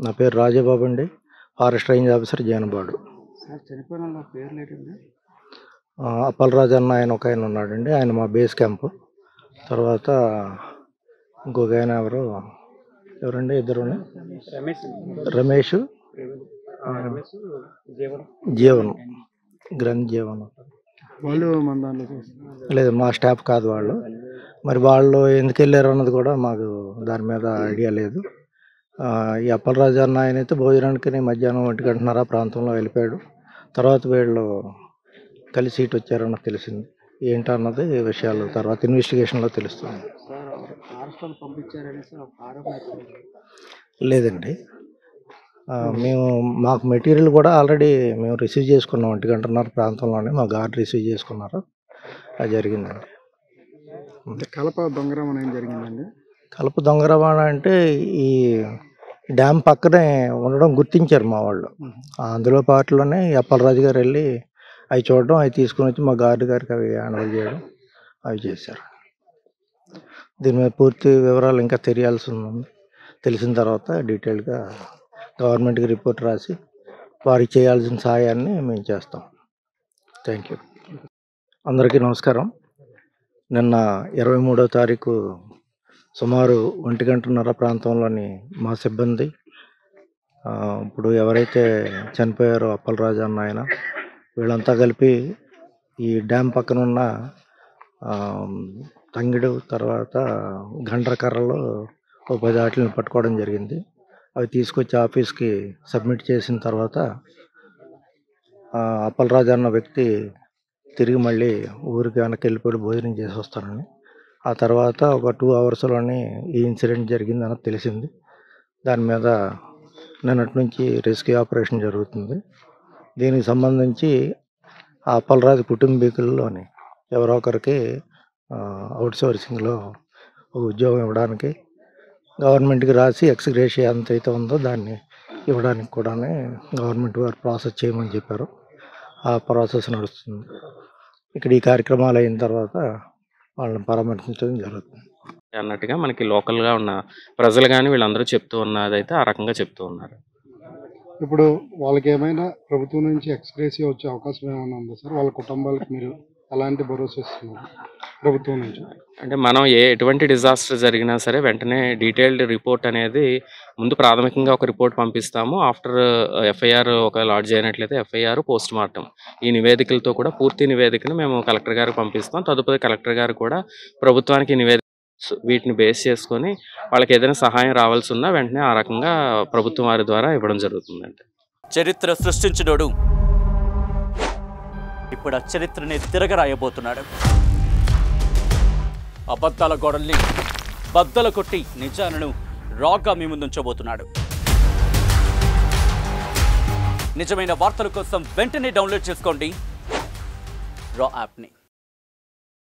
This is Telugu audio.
నా పేరు రాజబాబు అండి. ఫారెస్ట్ రేంజ్ ఆఫీసర్ జీనబాడు. సార్ చనిపోయిన వాళ్ళ పేర్లు ఏంటండి? అప్పలరాజు అన్న ఆయన ఒక ఆయన ఉన్నాడండి. ఆయన మా బేస్ క్యాంపు. తర్వాత ఇంకొక ఆయన ఎవరండి ఇద్దరు రమేష్ జీవన్ గ్రంథ్ జీవన్ వాళ్ళు మన దాంట్లో లేదు, మా స్టాఫ్ కాదు వాళ్ళు. మరి వాళ్ళు ఎందుకు వెళ్ళారు అన్నది కూడా మాకు దాని మీద ఐడియా లేదు. ఈ అప్పలరాజు అన్న ఆయన అయితే భోజనానికి మధ్యాహ్నం 1:30 ప్రాంతంలో వెళ్ళిపోయాడు. తర్వాత వీళ్ళు కలిసి ఇటు వచ్చారన్నది తెలిసింది. ఏంటన్నది విషయాలు తర్వాత ఇన్వెస్టిగేషన్లో తెలుస్తుంది. లేదండి, మాకు మెటీరియల్ కూడా ఆల్రెడీ మేము రిసీవ్ చేసుకున్నాం. 1:30 ప్రాంతంలోనే మా గార్డ్ రిసీవ్ చేసుకున్నారు. అది జరిగిందండి. కలప దొంగ రవాణా ఏం జరిగిందండి? కలప దొంగ రవాణా అంటే ఈ డ్యామ్ పక్కనే ఉండడం గుర్తించారు మా వాళ్ళు. అందులో పాటలోనే అప్పలరాజు గారు వెళ్ళి అవి చూడడం, అవి తీసుకుని వచ్చి మా గార్డు గారికి అవి హ్యాండ్ఓవర్ చేయడం, అవి చేశారు. దీని మీద పూర్తి వివరాలు ఇంకా తెలియాల్సి ఉంది. తెలిసిన తర్వాత డీటెయిల్గా గవర్నమెంట్కి రిపోర్ట్ రాసి వారికి చేయాల్సిన సహాయాన్ని మేము చేస్తాం. Thank you. అందరికీ నమస్కారం. నిన్న 23వ తారీఖు సుమారు 1:30 ప్రాంతంలోని మా సిబ్బంది ఇప్పుడు ఎవరైతే చనిపోయారో అప్పలరాజు అన్న ఆయన, వీళ్ళంతా కలిపి ఈ డ్యామ్ పక్కన ఉన్న తంగిడు తర్వాత గండ్రకర్రలో 10 వాటిని పట్టుకోవడం జరిగింది. అవి తీసుకొచ్చి ఆఫీస్కి సబ్మిట్ చేసిన తర్వాత అప్పలరాజు అన్న వ్యక్తి తిరిగి మళ్ళీ ఊరికి వెనక్కి వెళ్ళిపోయి భోజనం చేసి వస్తానని, ఆ తర్వాత ఒక 2 అవర్స్లోనే ఈ ఇన్సిడెంట్ జరిగిందని తెలిసింది. దాని మీద నిన్నటి నుంచి రెస్క్యూ ఆపరేషన్ జరుగుతుంది. దీనికి సంబంధించి ఆ అప్పలరాజు కుటుంబీకుల్లోని ఎవరో ఒకరికి అవుట్సోర్సింగ్లో ఒక ఉద్యోగం ఇవ్వడానికి గవర్నమెంట్కి రాసి ఎక్స్గ్రేషియా ఎంత అయితే ఉందో దాన్ని ఇవ్వడానికి కూడా గవర్నమెంట్ వారు ప్రాసెస్ చేయమని చెప్పారు. ఆ ప్రాసెస్ నడుస్తుంది. ఇక్కడ ఈ కార్యక్రమాలు అయిన తర్వాత వాళ్ళని పరామర్శించడం జరుగుతుంది అన్నట్టుగా మనకి లోకల్గా ఉన్న ప్రజలు కానీ వీళ్ళందరూ చెప్తూ ఉన్నదైతే ఆ రకంగా చెప్తూ ఉన్నారు. ఇప్పుడు వాళ్ళకి ఏమైనా ప్రభుత్వం నుంచి ఎక్స్గ్రేషియా వచ్చే అవకాశం ఏమైనా ఉందా సార్? వాళ్ళ కుటుంబాలకు మీరు అలాంటి భరోసా ఇస్తున్నారు ప్రభుత్వం నుంచి? అంటే మనం ఎటువంటి డిజాస్టర్ జరిగినా సరే వెంటనే డీటెయిల్డ్ రిపోర్ట్ అనేది ముందు ప్రాథమికంగా ఒక రిపోర్ట్ పంపిస్తాము. ఆఫ్టర్ ఎఫ్ఐఆర్ ఒక లాడ్జ్ అయినట్లయితే ఎఫ్ఐఆర్ పోస్ట్ మార్టం ఈ నివేదికలతో కూడా పూర్తి నివేదికను మేము కలెక్టర్ గారికి పంపిస్తాం. తదుపరి కలెక్టర్ గారు కూడా ప్రభుత్వానికి నివేదిక వీటిని బేస్ చేసుకొని వాళ్ళకి ఏదైనా సహాయం రావాల్సి ఉన్నా వెంటనే ఆ రకంగా ప్రభుత్వం వారి ద్వారా ఇవ్వడం జరుగుతుందండి. చరిత్ర సృష్టించినోడు ఇప్పుడు ఆ చరిత్రని తిరగరాయబోతున్నాడు. అబద్ధాల గోడల్ని బద్దలు కొట్టి నిజాలను రాగా మీ ముందుంచబోతున్నాడు. నిజమైన వార్తల కోసం వెంటనే డౌన్లోడ్ చేసుకోండి రా యాప్ని.